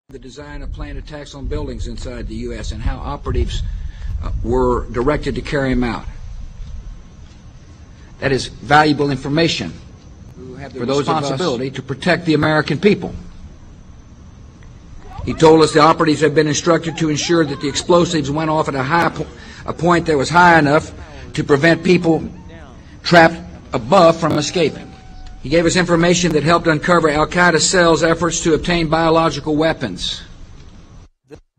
The design of planned attacks on buildings inside the U.S. and how operatives were directed to carry them out. That is valuable information for those responsibility to protect the American people. He told us the operatives had been instructed to ensure that the explosives went off at a point that was high enough to prevent people trapped above from escaping. He gave us information that helped uncover Al-Qaeda cells' efforts to obtain biological weapons.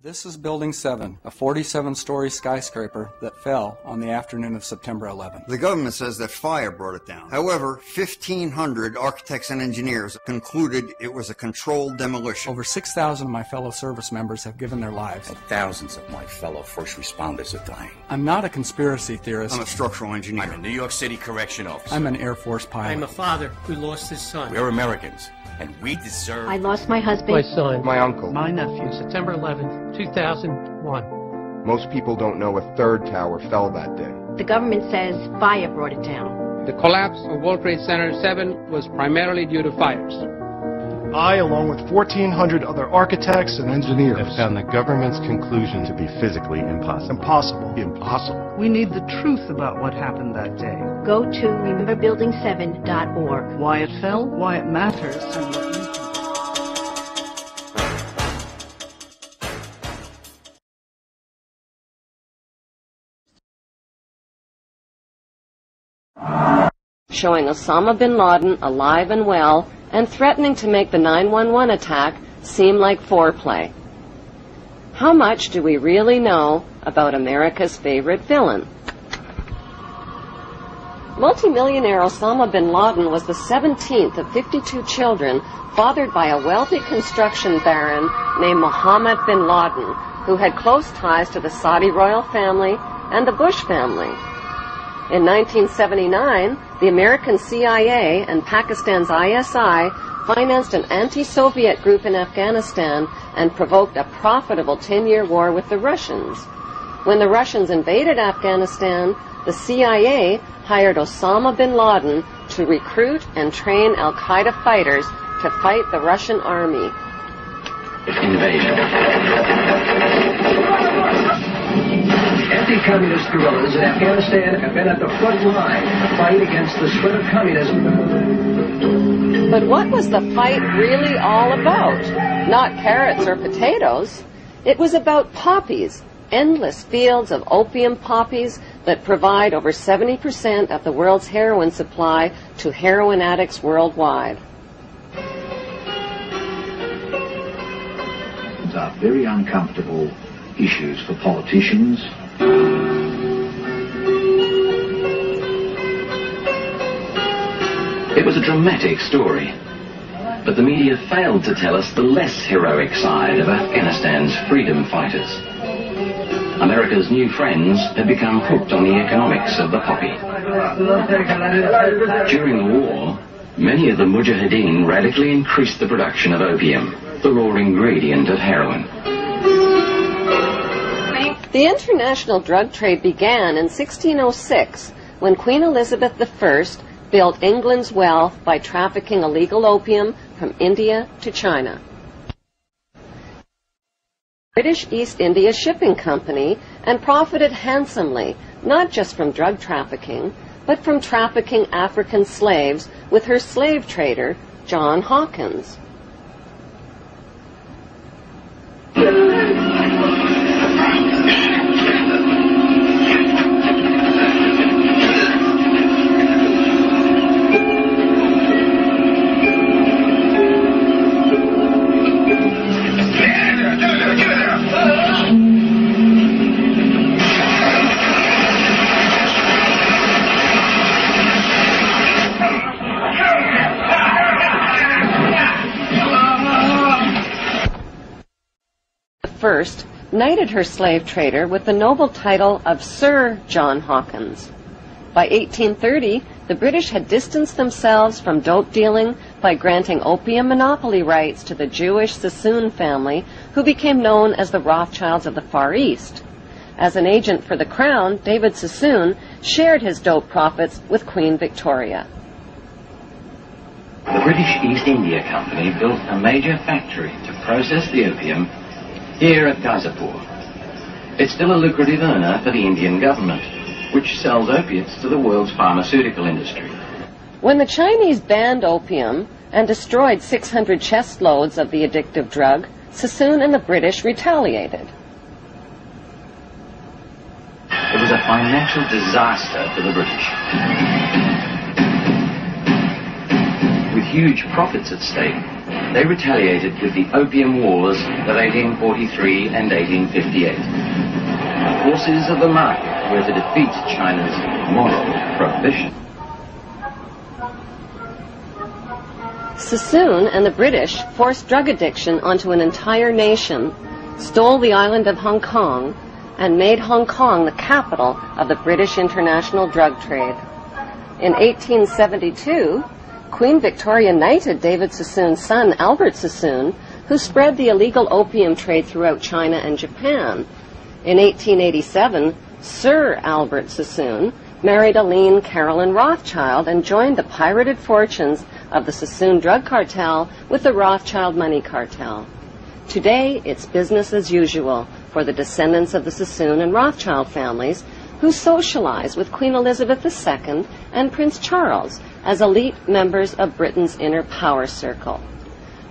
This is Building 7, a 47-story skyscraper that fell on the afternoon of September 11th. The government says that fire brought it down. However, 1,500 architects and engineers concluded it was a controlled demolition. Over 6,000 of my fellow service members have given their lives. And thousands of my fellow first responders are dying. I'm not a conspiracy theorist. I'm a structural engineer. I'm a New York City correction officer. I'm an Air Force pilot. I'm a father who lost his son. We're Americans, and we deserve... I lost my husband. My son. My uncle. My nephew. September 11th, 2001. Most people don't know a third tower fell that day. The government says fire brought it down. The collapse of World Trade Center 7 was primarily due to fires. I, along with 1,400 other architects and engineers, have found the government's conclusion to be physically impossible. Impossible. We need the truth about what happened that day. Go to rememberbuilding7.org. Why it fell, why it matters, and what you can do. Showing Osama bin Laden alive and well and threatening to make the 9/11 attack seem like foreplay. How much do we really know about America's favorite villain? Multimillionaire Osama bin Laden was the 17th of 52 children fathered by a wealthy construction baron named Mohammed bin Laden, who had close ties to the Saudi royal family and the Bush family. In 1979, the American CIA and Pakistan's ISI financed an anti-Soviet group in Afghanistan and provoked a profitable 10-year war with the Russians. When the Russians invaded Afghanistan, the CIA hired Osama bin Laden to recruit and train Al-Qaeda fighters to fight the Russian army. Anti-communist guerrillas in Afghanistan have been at the front line to fight against the spread of communism. But what was the fight really all about? Not carrots or potatoes. It was about poppies, endless fields of opium poppies that provide over 70% of the world's heroin supply to heroin addicts worldwide. These are very uncomfortable issues for politicians. It was a dramatic story, but the media failed to tell us the less heroic side of Afghanistan's freedom fighters. America's new friends had become hooked on the economics of the poppy. During the war, many of the mujahideen radically increased the production of opium, the raw ingredient of heroin. The international drug trade began in 1606 when Queen Elizabeth I built England's wealth by trafficking illegal opium from India to China. British East India Shipping Company and profited handsomely, not just from drug trafficking, but from trafficking African slaves with her slave trader, John Hawkins. First, knighted her slave trader with the noble title of Sir John Hawkins. By 1830, the British had distanced themselves from dope dealing by granting opium monopoly rights to the Jewish Sassoon family, who became known as the Rothschilds of the Far East. As an agent for the Crown, David Sassoon shared his dope profits with Queen Victoria. The British East India Company built a major factory to process the opium here at Ghaizipur. It's still a lucrative earner for the Indian government, which sells opiates to the world's pharmaceutical industry. When the Chinese banned opium and destroyed 600 chest loads of the addictive drug, Sassoon and the British retaliated. It was a financial disaster for the British. With huge profits at stake, they retaliated with the Opium Wars of 1843 and 1858. The forces of the market were to defeat China's moral prohibition. Sassoon and the British forced drug addiction onto an entire nation, stole the island of Hong Kong, and made Hong Kong the capital of the British international drug trade. In 1872, Queen Victoria knighted David Sassoon's son, Albert Sassoon, who spread the illegal opium trade throughout China and Japan. In 1887, Sir Albert Sassoon married Aline Carolyn Rothschild and joined the pirated fortunes of the Sassoon drug cartel with the Rothschild money cartel. Today, it's business as usual for the descendants of the Sassoon and Rothschild families who socialize with Queen Elizabeth II and Prince Charles as elite members of Britain's inner power circle.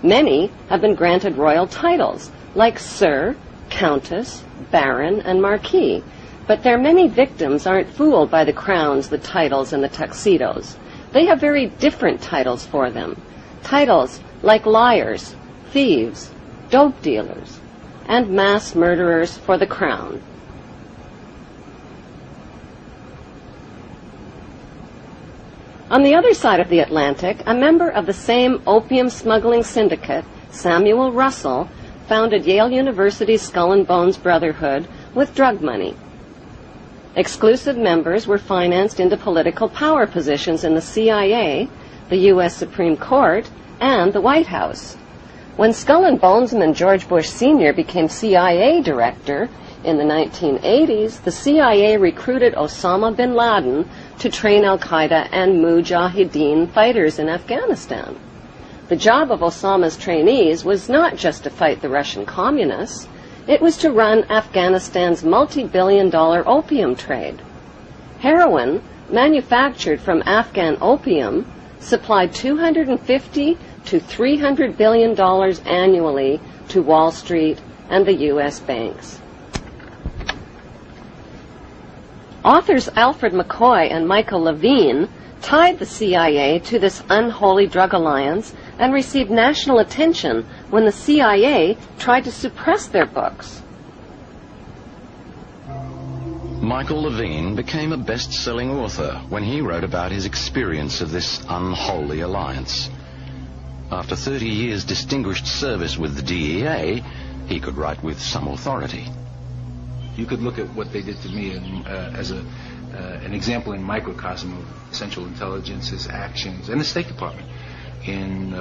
Many have been granted royal titles like Sir, Countess, Baron, and Marquis, but their many victims aren't fooled by the crowns, the titles, and the tuxedos. They have very different titles for them. Titles like liars, thieves, dope dealers, and mass murderers for the crown. On the other side of the Atlantic, a member of the same opium smuggling syndicate, Samuel Russell, founded Yale University's Skull and Bones Brotherhood with drug money. Exclusive members were financed into political power positions in the CIA, the U.S. Supreme Court, and the White House. When Skull and Bonesman George Bush Sr. became CIA director in the 1980s, the CIA recruited Osama bin Laden to train al-Qaeda and Mujahideen fighters in Afghanistan. The job of Osama's trainees was not just to fight the Russian communists, it was to run Afghanistan's multi-billion-dollar opium trade. Heroin, manufactured from Afghan opium, supplied $250 to $300 billion annually to Wall Street and the U.S. banks. Authors Alfred McCoy and Michael Levine tied the CIA to this unholy drug alliance and received national attention when the CIA tried to suppress their books. Michael Levine became a best-selling author when he wrote about his experience of this unholy alliance. After 30 years' distinguished service with the DEA, he could write with some authority. You could look at what they did to me as an example in microcosm of Central Intelligence's actions and the State Department in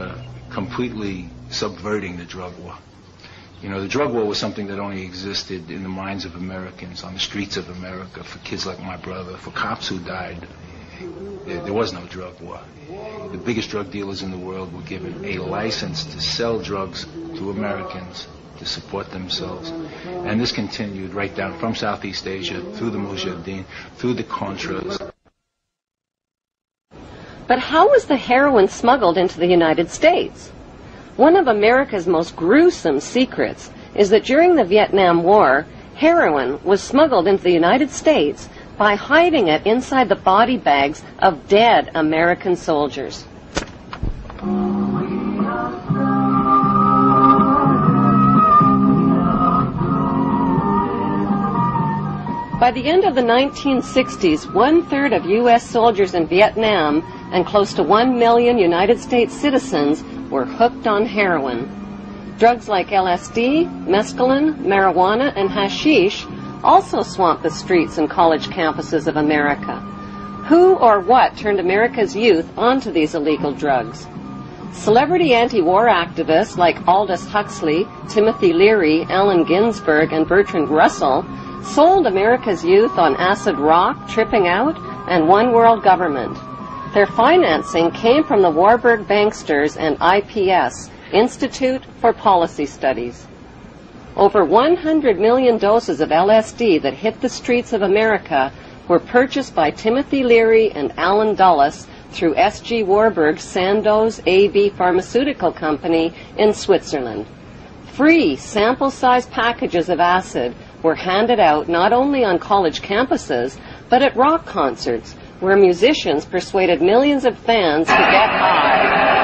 completely subverting the drug war. You know, the drug war was something that only existed in the minds of Americans, on the streets of America, for kids like my brother, for cops who died. There was no drug war. The biggest drug dealers in the world were given a license to sell drugs to Americans to support themselves. And this continued right down from Southeast Asia, through the Mujahideen, through the Contras. But how was the heroin smuggled into the United States? One of America's most gruesome secrets is that during the Vietnam War, heroin was smuggled into the United States by hiding it inside the body bags of dead American soldiers. By the end of the 1960s, 1/3 of U.S. soldiers in Vietnam and close to 1 million United States citizens were hooked on heroin. Drugs like LSD, mescaline, marijuana, and hashish also swamped the streets and college campuses of America. Who or what turned America's youth onto these illegal drugs? Celebrity anti-war activists like Aldous Huxley, Timothy Leary, Allen Ginsberg, and Bertrand Russell sold America's youth on acid rock, tripping out, and one world government. Their financing came from the Warburg banksters and IPS, Institute for Policy Studies. Over 100 million doses of LSD that hit the streets of America were purchased by Timothy Leary and Alan Dulles through S.G. Warburg's Sandoz AB Pharmaceutical Company in Switzerland. Free sample-sized packages of acid were handed out not only on college campuses, but at rock concerts, where musicians persuaded millions of fans to get high.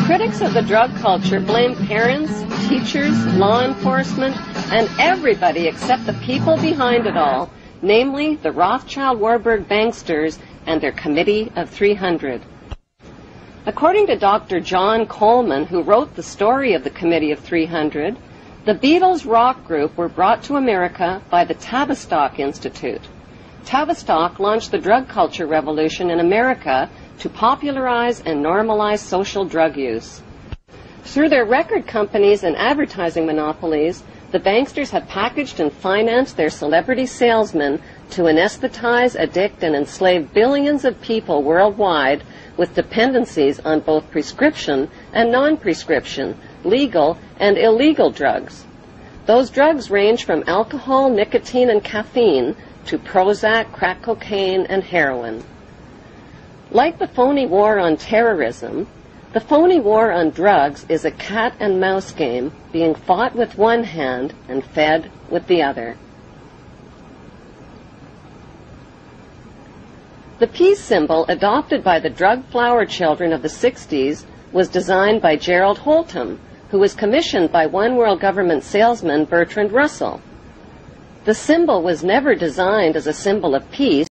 Critics of the drug culture blame parents, teachers, law enforcement, and everybody except the people behind it all, namely the Rothschild-Warburg banksters and their Committee of 300. According to Dr. John Coleman, who wrote the story of the Committee of 300, the Beatles rock group were brought to America by the Tavistock Institute. Tavistock launched the drug culture revolution in America to popularize and normalize social drug use. Through their record companies and advertising monopolies, the banksters have packaged and financed their celebrity salesmen to anesthetize, addict, and enslave billions of people worldwide with dependencies on both prescription and non-prescription, legal and illegal drugs. Those drugs range from alcohol, nicotine, and caffeine to Prozac, crack cocaine, and heroin. Like the phony war on terrorism, the phony war on drugs is a cat and mouse game being fought with one hand and fed with the other. The peace symbol adopted by the drug flower children of the 60s was designed by Gerald Holtham, who was commissioned by One World Government salesman Bertrand Russell. The symbol was never designed as a symbol of peace.